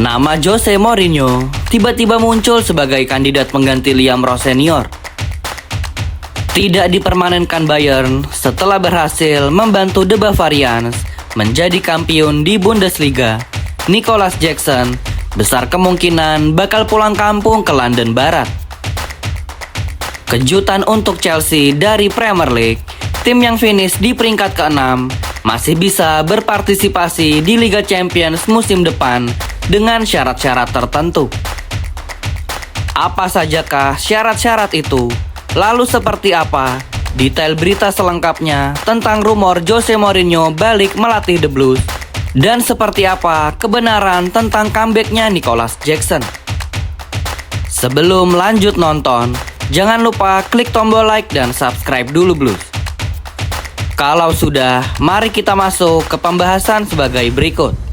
Nama Jose Mourinho tiba-tiba muncul sebagai kandidat pengganti Liam Rowe senior. Tidak dipermanenkan Bayern setelah berhasil membantu The Bavarians menjadi kampiun di Bundesliga. Nicolas Jackson besar kemungkinan bakal pulang kampung ke London Barat. Kejutan untuk Chelsea dari Premier League, tim yang finish di peringkat ke-6 masih bisa berpartisipasi di Liga Champions musim depan dengan syarat-syarat tertentu. Apa sajakah syarat-syarat itu? Lalu seperti apa detail berita selengkapnya tentang rumor Jose Mourinho balik melatih The Blues? Dan seperti apa kebenaran tentang comeback-nya Nicolas Jackson? Sebelum lanjut nonton, jangan lupa klik tombol like dan subscribe dulu Blues. Kalau sudah, mari kita masuk ke pembahasan sebagai berikut.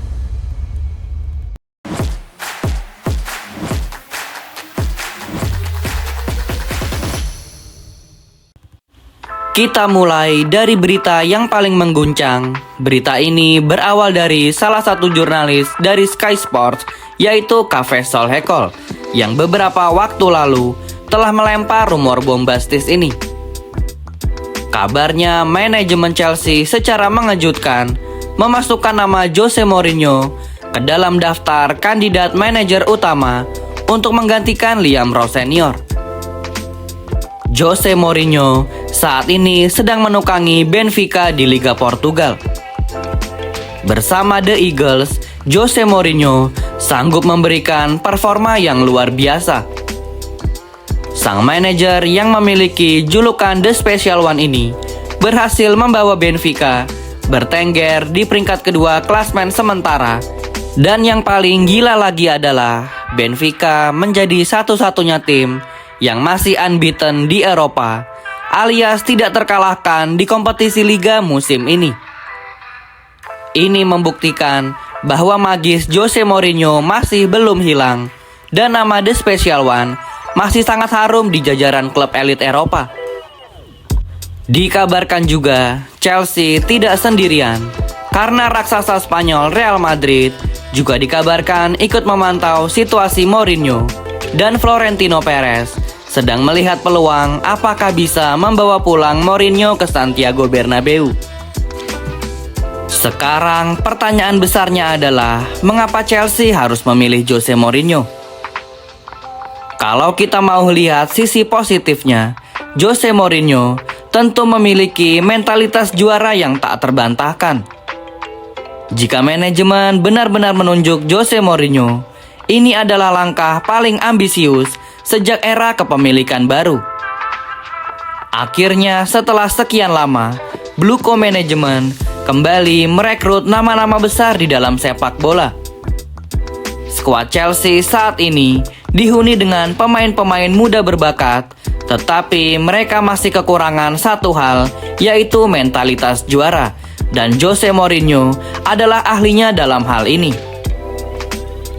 Kita mulai dari berita yang paling mengguncang. Berita ini berawal dari salah satu jurnalis dari Sky Sports, yaitu Kaveh Solhekol, yang beberapa waktu lalu telah melempar rumor bombastis ini. Kabarnya manajemen Chelsea secara mengejutkan memasukkan nama Jose Mourinho ke dalam daftar kandidat manajer utama untuk menggantikan Liam Rowe senior. Jose Mourinho saat ini sedang menukangi Benfica di Liga Portugal. Bersama The Eagles, Jose Mourinho sanggup memberikan performa yang luar biasa. Sang manajer yang memiliki julukan The Special One ini berhasil membawa Benfica bertengger di peringkat kedua klasmen sementara. Dan yang paling gila lagi adalah Benfica menjadi satu-satunya tim yang masih unbeaten di Eropa, alias tidak terkalahkan di kompetisi liga musim ini. Ini membuktikan bahwa magis Jose Mourinho masih belum hilang dan nama The Special One masih sangat harum di jajaran klub elit Eropa. Dikabarkan juga Chelsea tidak sendirian karena raksasa Spanyol Real Madrid juga dikabarkan ikut memantau situasi Mourinho, dan Florentino Perez sedang melihat peluang apakah bisa membawa pulang Mourinho ke Santiago Bernabeu. Sekarang pertanyaan besarnya adalah mengapa Chelsea harus memilih Jose Mourinho? Kalau kita mau lihat sisi positifnya, Jose Mourinho tentu memiliki mentalitas juara yang tak terbantahkan. Jika manajemen benar-benar menunjuk Jose Mourinho, ini adalah langkah paling ambisius sejak era kepemilikan baru. Akhirnya setelah sekian lama, Bluco Management kembali merekrut nama-nama besar di dalam sepak bola. Skuad Chelsea saat ini dihuni dengan pemain-pemain muda berbakat, tetapi mereka masih kekurangan satu hal, yaitu mentalitas juara. Dan Jose Mourinho adalah ahlinya dalam hal ini.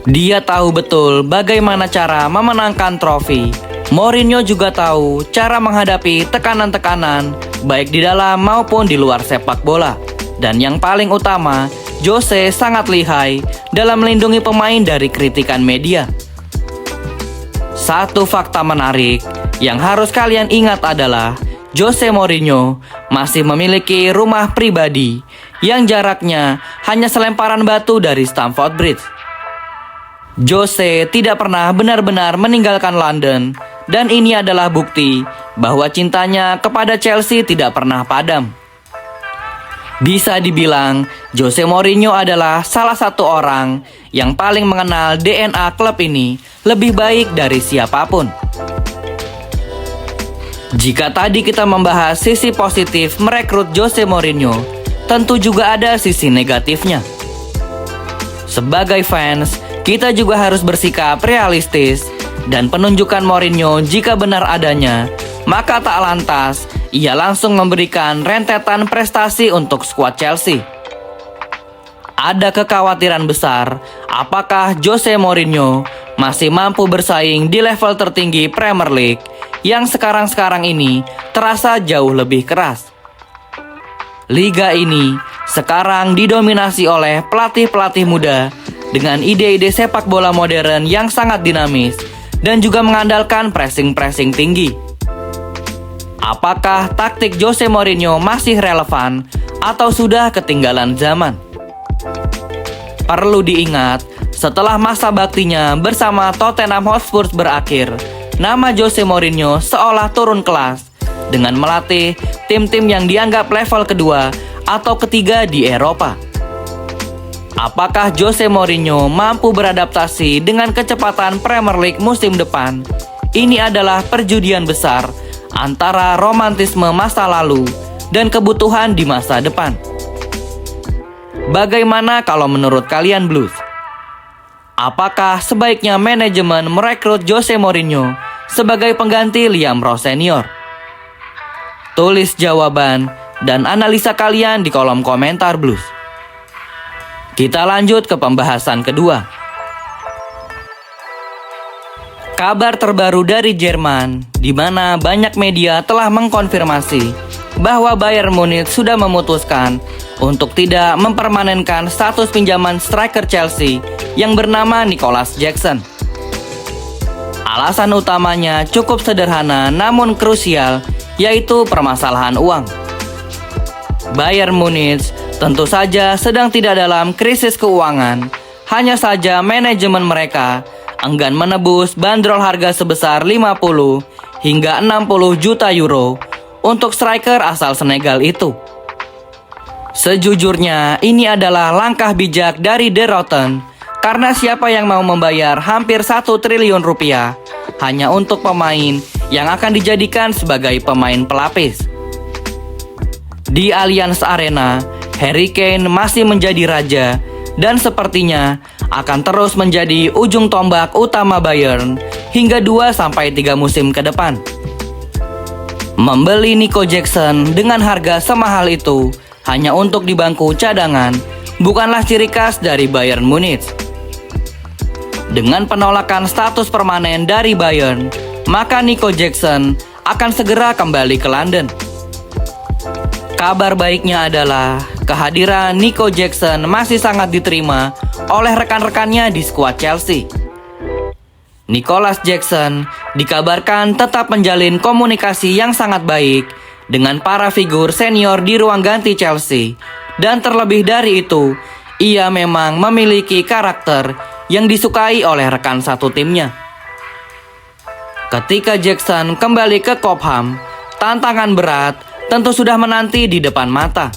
Dia tahu betul bagaimana cara memenangkan trofi. Mourinho juga tahu cara menghadapi tekanan-tekanan, baik di dalam maupun di luar sepak bola. Dan yang paling utama, Jose sangat lihai dalam melindungi pemain dari kritikan media. Satu fakta menarik yang harus kalian ingat adalah Jose Mourinho masih memiliki rumah pribadi yang jaraknya hanya selemparan batu dari Stamford Bridge. Jose tidak pernah benar-benar meninggalkan London, dan ini adalah bukti bahwa cintanya kepada Chelsea tidak pernah padam. Bisa dibilang, Jose Mourinho adalah salah satu orang yang paling mengenal DNA klub ini lebih baik dari siapapun. Jika tadi kita membahas sisi positif merekrut Jose Mourinho, tentu juga ada sisi negatifnya. Sebagai fans, kita juga harus bersikap realistis, dan penunjukan Mourinho jika benar adanya, maka tak lantas ia langsung memberikan rentetan prestasi untuk skuad Chelsea. Ada kekhawatiran besar, apakah Jose Mourinho masih mampu bersaing di level tertinggi Premier League yang sekarang-sekarang ini terasa jauh lebih keras. Liga ini sekarang didominasi oleh pelatih-pelatih muda dengan ide-ide sepak bola modern yang sangat dinamis dan juga mengandalkan pressing-pressing tinggi. Apakah taktik Jose Mourinho masih relevan atau sudah ketinggalan zaman? Perlu diingat, setelah masa baktinya bersama Tottenham Hotspur berakhir, nama Jose Mourinho seolah turun kelas dengan melatih tim-tim yang dianggap level kedua atau ketiga di Eropa. Apakah Jose Mourinho mampu beradaptasi dengan kecepatan Premier League musim depan? Ini adalah perjudian besar antara romantisme masa lalu dan kebutuhan di masa depan. Bagaimana kalau menurut kalian Blues? Apakah sebaiknya manajemen merekrut Jose Mourinho sebagai pengganti Liam Rowe Senior? Tulis jawaban dan analisa kalian di kolom komentar Blues. Kita lanjut ke pembahasan kedua. Kabar terbaru dari Jerman, di mana banyak media telah mengkonfirmasi bahwa Bayern Munich sudah memutuskan untuk tidak mempermanenkan status pinjaman striker Chelsea yang bernama Nicolas Jackson. Alasan utamanya cukup sederhana namun krusial, yaitu permasalahan uang. Bayern Munich tentu saja sedang tidak dalam krisis keuangan, hanya saja manajemen mereka enggan menebus bandrol harga sebesar 50 hingga 60 juta euro untuk striker asal Senegal itu. Sejujurnya, ini adalah langkah bijak dari De Rotten, karena siapa yang mau membayar hampir 1 triliun rupiah hanya untuk pemain yang akan dijadikan sebagai pemain pelapis. Di Allianz Arena, Harry Kane masih menjadi raja dan sepertinya akan terus menjadi ujung tombak utama Bayern hingga 2-3 musim ke depan. Membeli Nico Jackson dengan harga semahal itu hanya untuk di bangku cadangan bukanlah ciri khas dari Bayern Munich. Dengan penolakan status permanen dari Bayern, maka Nico Jackson akan segera kembali ke London. Kabar baiknya adalah kehadiran Nico Jackson masih sangat diterima oleh rekan-rekannya di skuad Chelsea. Nicolas Jackson dikabarkan tetap menjalin komunikasi yang sangat baik dengan para figur senior di ruang ganti Chelsea, dan terlebih dari itu, ia memang memiliki karakter yang disukai oleh rekan satu timnya. Ketika Jackson kembali ke Cobham, tantangan berat tentu sudah menanti di depan mata.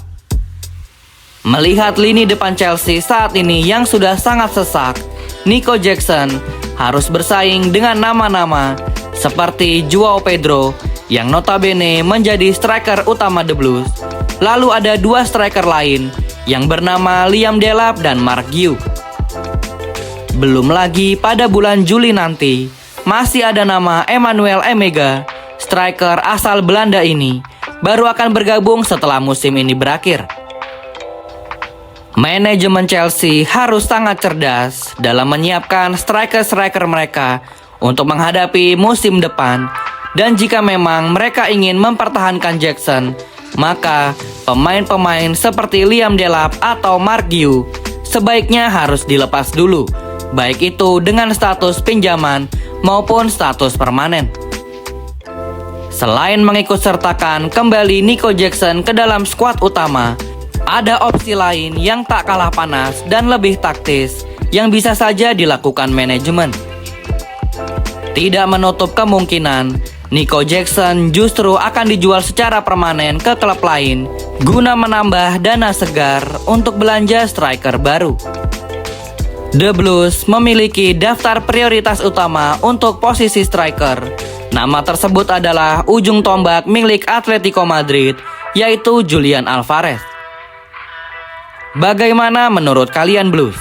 Melihat lini depan Chelsea saat ini yang sudah sangat sesak, Nico Jackson harus bersaing dengan nama-nama seperti Joao Pedro yang notabene menjadi striker utama The Blues. Lalu ada 2 striker lain yang bernama Liam Delap dan Mark Guehi. Belum lagi pada bulan Juli nanti masih ada nama Emmanuel Emega, striker asal Belanda ini baru akan bergabung setelah musim ini berakhir. Manajemen Chelsea harus sangat cerdas dalam menyiapkan striker-striker mereka untuk menghadapi musim depan. Dan jika memang mereka ingin mempertahankan Jackson, maka pemain-pemain seperti Liam Delap atau Mark Guehi sebaiknya harus dilepas dulu, baik itu dengan status pinjaman maupun status permanen. Selain mengikut sertakan kembali Nico Jackson ke dalam skuad utama, ada opsi lain yang tak kalah panas dan lebih taktis yang bisa saja dilakukan manajemen. Tidak menutup kemungkinan Nico Jackson justru akan dijual secara permanen ke klub lain guna menambah dana segar untuk belanja striker baru. The Blues memiliki daftar prioritas utama untuk posisi striker. Nama tersebut adalah ujung tombak milik Atletico Madrid, yaitu Julian Alvarez. Bagaimana menurut kalian Blues?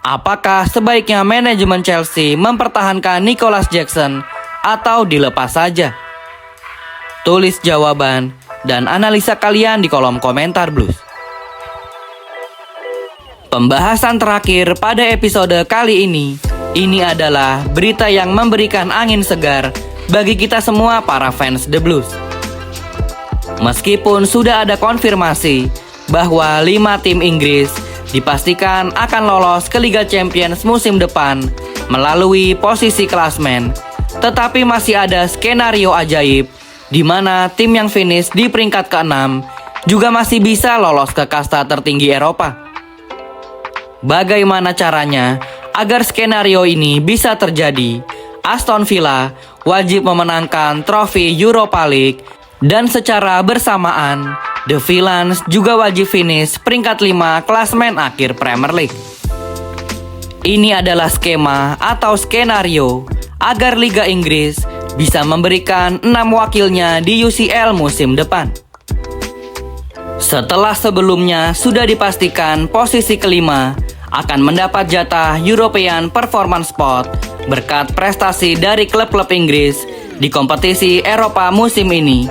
Apakah sebaiknya manajemen Chelsea mempertahankan Nicolas Jackson atau dilepas saja? Tulis jawaban dan analisa kalian di kolom komentar Blues. Pembahasan terakhir pada episode kali ini adalah berita yang memberikan angin segar bagi kita semua para fans The Blues. Meskipun sudah ada konfirmasi bahwa 5 tim Inggris dipastikan akan lolos ke Liga Champions musim depan melalui posisi klasmen. Tetapi masih ada skenario ajaib di mana tim yang finish di peringkat ke-6 juga masih bisa lolos ke kasta tertinggi Eropa. Bagaimana caranya agar skenario ini bisa terjadi? Aston Villa wajib memenangkan trofi Europa League dan secara bersamaan The Villains juga wajib finish peringkat 5 klasmen akhir Premier League. Ini adalah skema atau skenario agar Liga Inggris bisa memberikan 6 wakilnya di UCL musim depan. Setelah sebelumnya sudah dipastikan posisi kelima akan mendapat jatah European Performance Spot berkat prestasi dari klub-klub Inggris di kompetisi Eropa musim ini,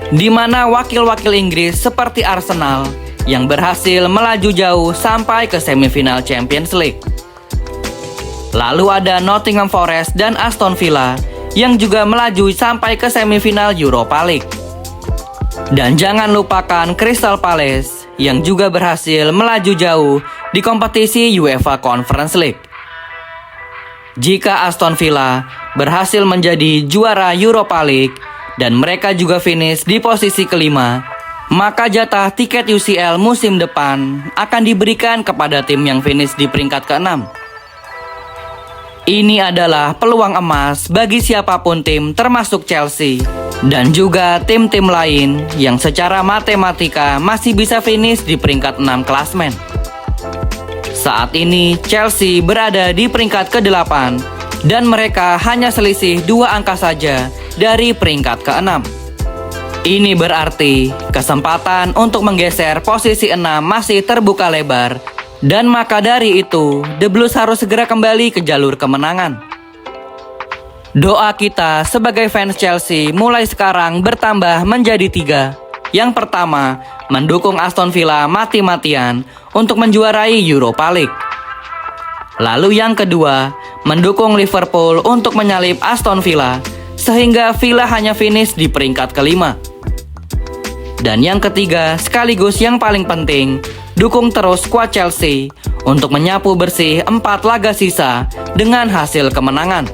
di mana wakil-wakil Inggris seperti Arsenal yang berhasil melaju jauh sampai ke semifinal Champions League. Lalu ada Nottingham Forest dan Aston Villa yang juga melaju sampai ke semifinal Europa League. Dan jangan lupakan Crystal Palace yang juga berhasil melaju jauh di kompetisi UEFA Conference League. Jika Aston Villa berhasil menjadi juara Europa League dan mereka juga finish di posisi kelima, maka jatah tiket UCL musim depan akan diberikan kepada tim yang finish di peringkat ke-6. Ini adalah peluang emas bagi siapapun tim termasuk Chelsea dan juga tim-tim lain yang secara matematika masih bisa finish di peringkat 6 klasmen. Saat ini Chelsea berada di peringkat ke-8 dan mereka hanya selisih 2 angka saja dari peringkat ke-6. Ini berarti kesempatan untuk menggeser posisi 6 masih terbuka lebar. Dan maka dari itu, The Blues harus segera kembali ke jalur kemenangan. Doa kita sebagai fans Chelsea mulai sekarang bertambah menjadi 3. Yang pertama, mendukung Aston Villa mati-matian untuk menjuarai Europa League. Lalu yang kedua, mendukung Liverpool untuk menyalip Aston Villa, sehingga Villa hanya finish di peringkat kelima. Dan yang ketiga, sekaligus yang paling penting, dukung terus skuad Chelsea untuk menyapu bersih 4 laga sisa dengan hasil kemenangan.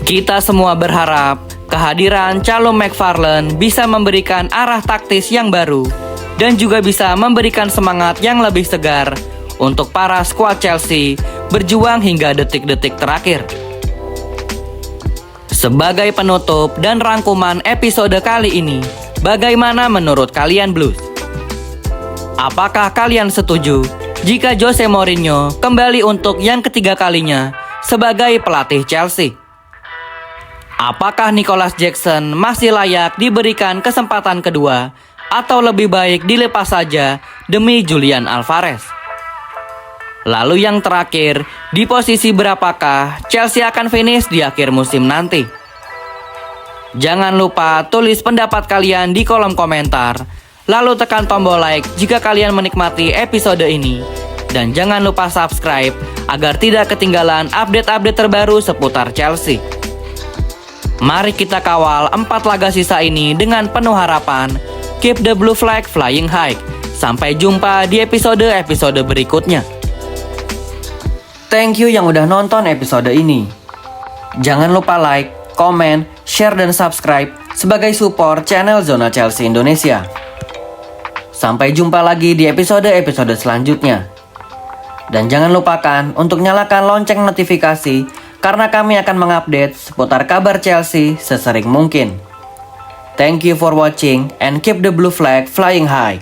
Kita semua berharap kehadiran Callum McFarlane bisa memberikan arah taktis yang baru dan juga bisa memberikan semangat yang lebih segar untuk para skuad Chelsea berjuang hingga detik-detik terakhir. Sebagai penutup dan rangkuman episode kali ini, bagaimana menurut kalian Blues? Apakah kalian setuju jika Jose Mourinho kembali untuk yang ketiga kalinya sebagai pelatih Chelsea? Apakah Nicholas Jackson masih layak diberikan kesempatan kedua atau lebih baik dilepas saja demi Julian Alvarez? Lalu yang terakhir, di posisi berapakah Chelsea akan finish di akhir musim nanti? Jangan lupa tulis pendapat kalian di kolom komentar. Lalu tekan tombol like jika kalian menikmati episode ini. Dan jangan lupa subscribe agar tidak ketinggalan update-update terbaru seputar Chelsea. Mari kita kawal 4 laga sisa ini dengan penuh harapan. Keep the blue flag flying high. Sampai jumpa di episode-episode berikutnya. Thank you yang udah nonton episode ini. Jangan lupa like, komen, share, dan subscribe sebagai support channel Zona Chelsea Indonesia. Sampai jumpa lagi di episode-episode selanjutnya. Dan jangan lupakan untuk nyalakan lonceng notifikasi karena kami akan mengupdate seputar kabar Chelsea sesering mungkin. Thank you for watching and keep the blue flag flying high.